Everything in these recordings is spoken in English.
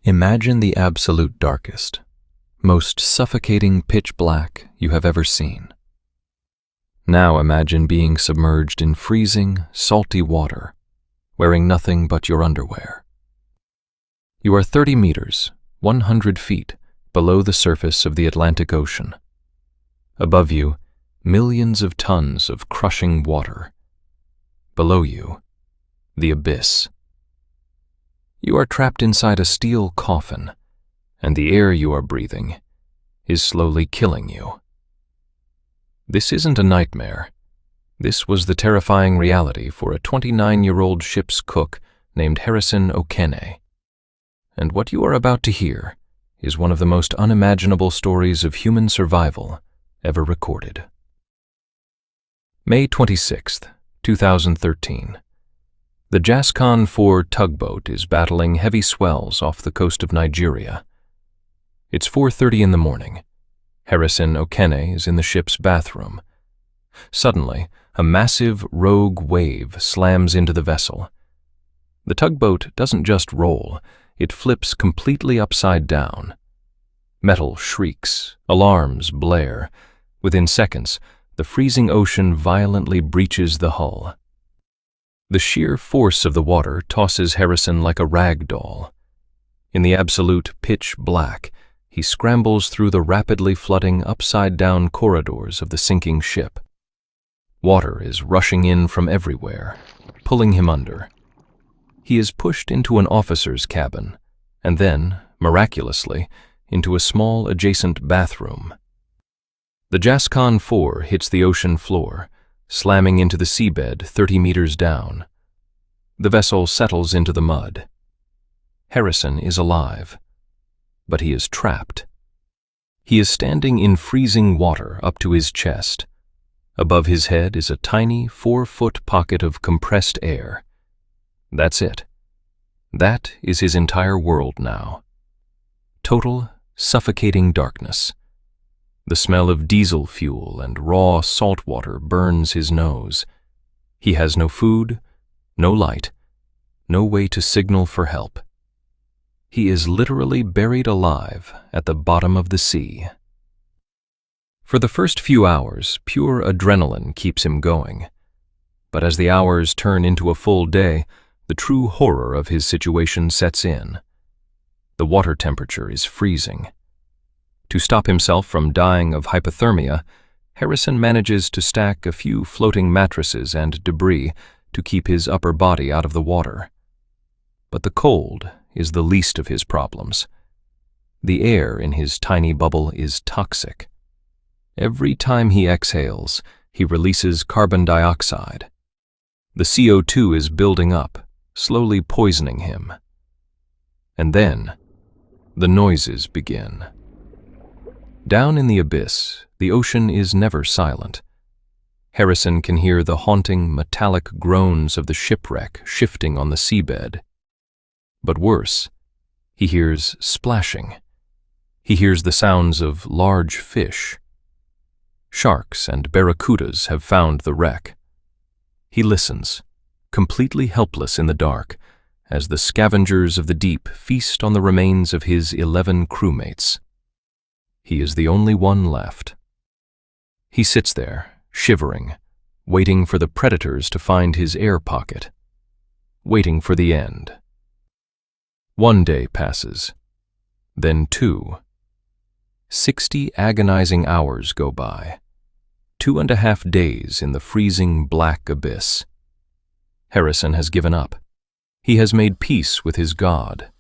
Imagine the absolute darkest, most suffocating pitch black you have ever seen. Now imagine being submerged in freezing, salty water, wearing nothing but your underwear. You are 30 meters, 100 feet, below the surface of the Atlantic Ocean. Above you, millions of tons of crushing water. Below you, the abyss. You are trapped inside a steel coffin, and the air you are breathing is slowly killing you. This isn't a nightmare. This was the terrifying reality for a 29-year-old ship's cook named Harrison Okene. And what you are about to hear is one of the most unimaginable stories of human survival ever recorded. May 26th, 2013. The Jascon 4 tugboat is battling heavy swells off the coast of Nigeria. It's 4:30 in the morning. Harrison Okene is in the ship's bathroom. Suddenly, a massive rogue wave slams into the vessel. The tugboat doesn't just roll, it flips completely upside down. Metal shrieks, alarms blare. Within seconds, the freezing ocean violently breaches the hull. The sheer force of the water tosses Harrison like a rag doll. In the absolute pitch black, he scrambles through the rapidly flooding upside-down corridors of the sinking ship. Water is rushing in from everywhere, pulling him under. He is pushed into an officer's cabin, and then, miraculously, into a small adjacent bathroom. The Jascon 4 hits the ocean floor, slamming into the seabed 30 meters down. The vessel settles into the mud. Harrison is alive, but he is trapped. He is standing in freezing water up to his chest. Above his head is a tiny 4-foot pocket of compressed air. That's it. That is his entire world now. Total, suffocating darkness. The smell of diesel fuel and raw salt water burns his nose. He has no food, no light, no way to signal for help. He is literally buried alive at the bottom of the sea. For the first few hours, pure adrenaline keeps him going. But as the hours turn into a full day, the true horror of his situation sets in. The water temperature is freezing. To stop himself from dying of hypothermia, Harrison manages to stack a few floating mattresses and debris to keep his upper body out of the water. But the cold is the least of his problems. The air in his tiny bubble is toxic. Every time he exhales, he releases carbon dioxide. The CO2 is building up, slowly poisoning him. And then, the noises begin. Down in the abyss, the ocean is never silent. Harrison can hear the haunting, metallic groans of the shipwreck shifting on the seabed. But worse, he hears splashing. He hears the sounds of large fish. Sharks and barracudas have found the wreck. He listens, completely helpless in the dark, as the scavengers of the deep feast on the remains of his 11 crewmates. He is the only one left. He sits there, shivering, waiting for the predators to find his air pocket, waiting for the end. 1 day passes, then 2. 60 agonizing hours go by, 2.5 days in the freezing black abyss. Harrison has given up. He has made peace with his God.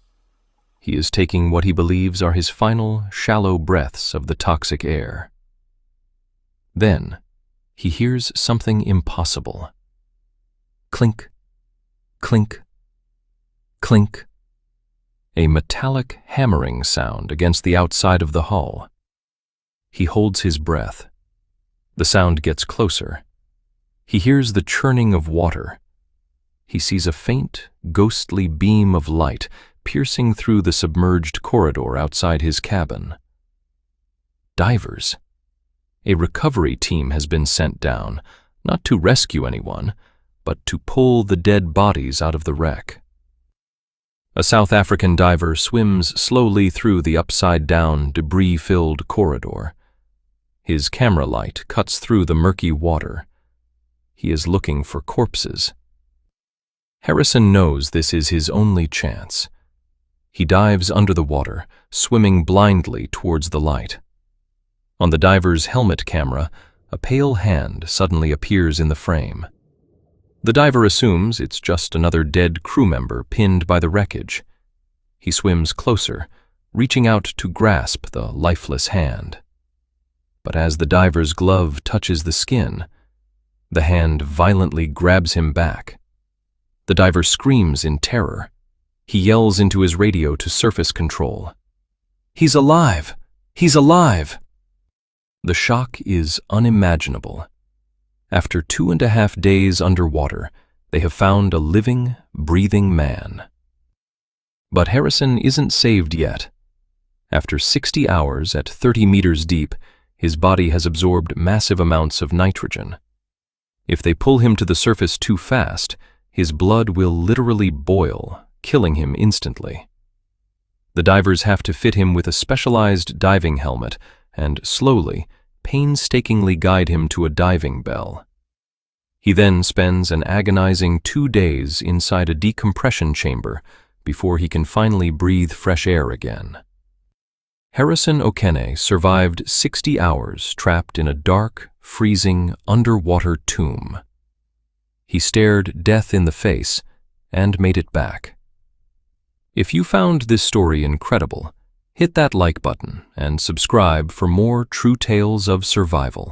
He is taking what he believes are his final, shallow breaths of the toxic air. Then, he hears something impossible. Clink, clink, clink. A metallic hammering sound against the outside of the hull. He holds his breath. The sound gets closer. He hears the churning of water. He sees a faint, ghostly beam of light piercing through the submerged corridor outside his cabin. Divers. A recovery team has been sent down, not to rescue anyone, but to pull the dead bodies out of the wreck. A South African diver swims slowly through the upside-down, debris-filled corridor. His camera light cuts through the murky water. He is looking for corpses. Harrison knows this is his only chance. He dives under the water, swimming blindly towards the light. On the diver's helmet camera, a pale hand suddenly appears in the frame. The diver assumes it's just another dead crew member pinned by the wreckage. He swims closer, reaching out to grasp the lifeless hand. But as the diver's glove touches the skin, the hand violently grabs him back. The diver screams in terror. He yells into his radio to surface control. "He's alive! He's alive!" The shock is unimaginable. After 2.5 days underwater, they have found a living, breathing man. But Harrison isn't saved yet. After 60 hours at 30 meters deep, his body has absorbed massive amounts of nitrogen. If they pull him to the surface too fast, his blood will literally boil, killing him instantly. The divers have to fit him with a specialized diving helmet and slowly, painstakingly guide him to a diving bell. He then spends an agonizing 2 days inside a decompression chamber before he can finally breathe fresh air again. Harrison Okene survived 60 hours trapped in a dark, freezing, underwater tomb. He stared death in the face and made it back. If you found this story incredible, hit that like button and subscribe for more true tales of survival.